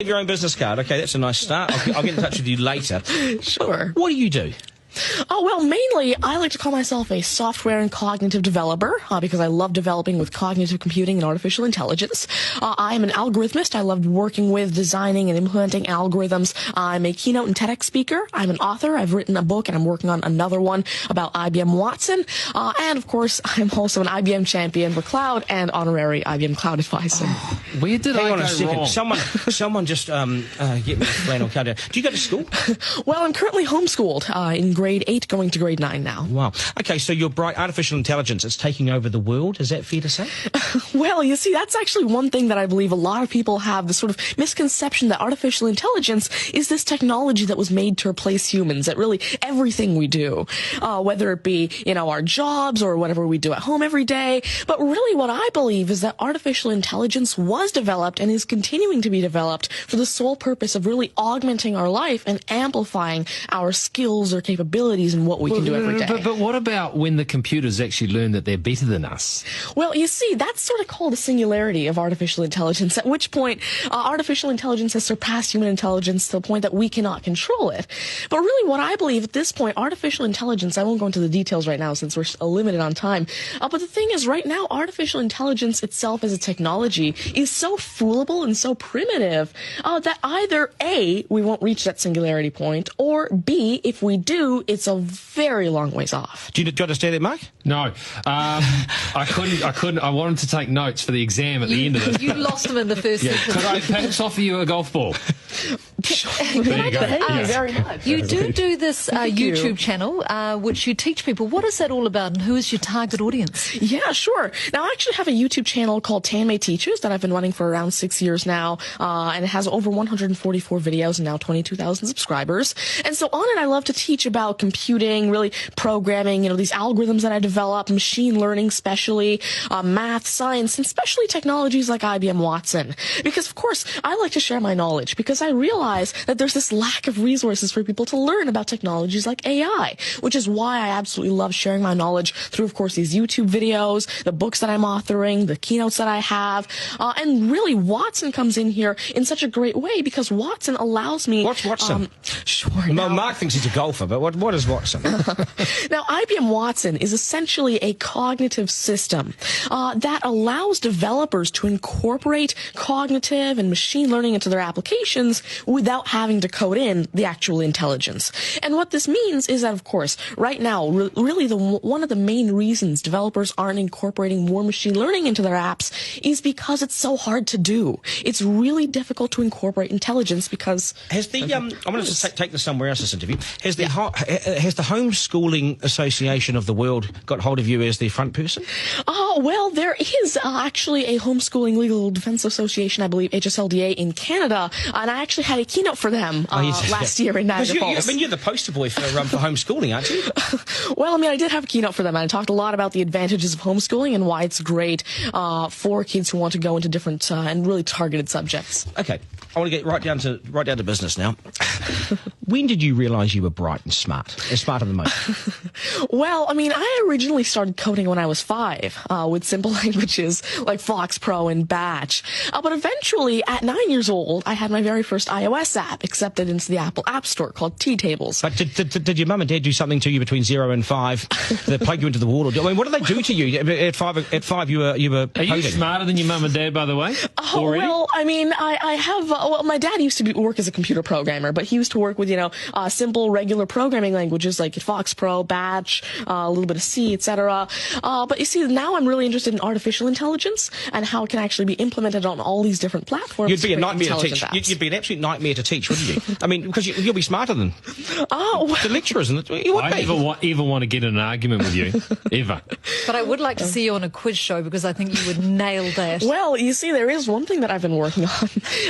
Your own business card. Okay, that's a nice start. I'll get in touch with you later. Sure. What do you do? Oh, well, mainly, I like to call myself a software and cognitive developer because I love developing with cognitive computing and artificial intelligence. I am an algorithmist. I love working with, designing, and implementing algorithms. I'm a keynote and TEDx speaker. I'm an author. I've written a book, and I'm working on another one about IBM Watson. And, of course, I'm also an IBM champion for cloud and honorary IBM cloud advisor. Where did I go wrong? Someone just get me the flannel card. Do you go to school? Well, I'm currently homeschooled in grade 8 going to grade 9 now. Wow. Okay, so you're bright. Artificial intelligence, it's taking over the world. Is that fair to say? Well, you see, that's actually one thing that I believe a lot of people have, this sort of misconception that artificial intelligence is this technology that was made to replace humans at really everything we do, whether it be, our jobs or whatever we do at home every day. But really what I believe is that artificial intelligence was developed and is continuing to be developed for the sole purpose of really augmenting our life and amplifying our skills or capabilities and what we can do every day. But what about when the computers actually learn that they're better than us? Well, you see, that's sort of called a singularity of artificial intelligence, at which point artificial intelligence has surpassed human intelligence to the point that we cannot control it. But really what I believe at this point, artificial intelligence, I won't go into the details right now since we're limited on time, but the thing is right now, artificial intelligence itself as a technology is so foolable and so primitive that either A, we won't reach that singularity point, or B, if we do, it's a very long ways off. Do you understand it, Mark? No. I couldn't. I wanted to take notes for the exam at the end of it. You lost them in the first sentence. Could I perhaps offer you a golf ball? There you go. Thank you very much. You do this YouTube channel, which you teach people. What is that all about, and who is your target audience? Yeah, sure. Now, I actually have a YouTube channel called Tanmay Teaches that I've been running for around 6 years now, and it has over 144 videos and now 22,000 subscribers. And so on it, I love to teach about computing, really programming, these algorithms that I develop, machine learning especially, math, science, and especially technologies like IBM Watson. Because, of course, I like to share my knowledge because I realize that there's this lack of resources for people to learn about technologies like AI, which is why I absolutely love sharing my knowledge through, of course, these YouTube videos, the books that I'm authoring, the keynotes that I have, and really Watson comes in here in such a great way because Watson allows me... What's Watson? Sure. Mark thinks he's a golfer, but what is Watson? Now, IBM Watson is essentially a cognitive system that allows developers to incorporate cognitive and machine learning into their applications without having to code in the actual intelligence. And what this means is that, of course, right now, really one of the main reasons developers aren't incorporating more machine learning into their apps is because it's so hard to do. It's really difficult to incorporate intelligence because... Has the I'm going to take this somewhere else, this interview. Has the Homeschooling Association of the World got hold of you as their front person? Well, there is actually a Homeschooling Legal Defense Association, I believe, HSLDA in Canada, and I actually had a keynote for them last year in Niagara Falls. You're the poster boy for homeschooling, aren't you? Well, I did have a keynote for them, and I talked a lot about the advantages of homeschooling and why it's great for kids who want to go into different and really targeted subjects. Okay, I want to get right down to business now. When did you realise you were bright and smart, and smarter than most? Well, I originally started coding when I was 5 with simple languages like Fox Pro and Batch. But eventually, at 9 years old, I had my very first iOS app accepted into the Apple App Store called T-Tables. But did your mum and dad do something to you between 0 and 5 that plug you into the wall? What did they do to you? At five, you were Are you smarter than your mum and dad, by the way? Already? Well, I have... my dad used to work as a computer programmer, but he used to work with, simple, regular programming languages like Fox Pro, Batch, a little bit of C, etc. But you see, now I'm really interested in artificial intelligence and how it can actually be implemented on all these different platforms. You'd be a nightmare to teach. You'd be an absolute nightmare to teach, wouldn't you? Because you'll be smarter than the lecturers. I ever want to get in an argument with you, ever. But I would like to see you on a quiz show because I think you would nail that. Well, you see, there is one thing that I've been working on,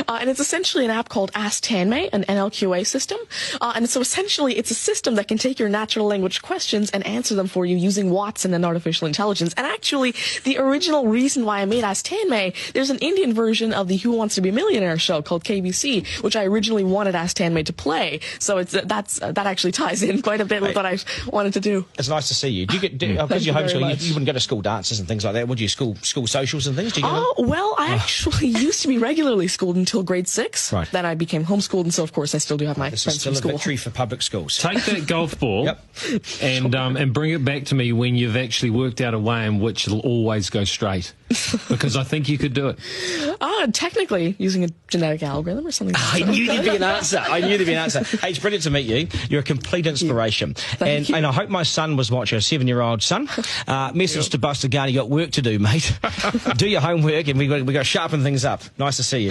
and it's essentially an app called Ask Tanmay, an NLQ QA system. And so essentially it's a system that can take your natural language questions and answer them for you using Watson and artificial intelligence. And actually, the original reason why I made Ask Tanmay, there's an Indian version of the Who Wants to Be a Millionaire show called KBC, which I originally wanted Ask Tanmay to play. So that actually ties in quite a bit with what I wanted to do. It's nice to see you. Do you get, because you're homeschooling, you wouldn't go to school dances and things like that, would you? School socials and things? Do you go well, I actually used to be regularly schooled until grade 6. Right. Then I became homeschooled, and so of course I still do have my This is friends still from a school. victory for public schools. Take that golf ball and bring it back to me when you've actually worked out a way in which it'll always go straight. Because I think you could do it. Technically, using a genetic algorithm or something like that. I knew there'd be an answer. Hey, it's brilliant to meet you. You're a complete inspiration. Thank you. And I hope my son was watching, a 7-year-old son. Message to Buster Gunn, you got work to do, mate. Do your homework, and we got to sharpen things up. Nice to see you.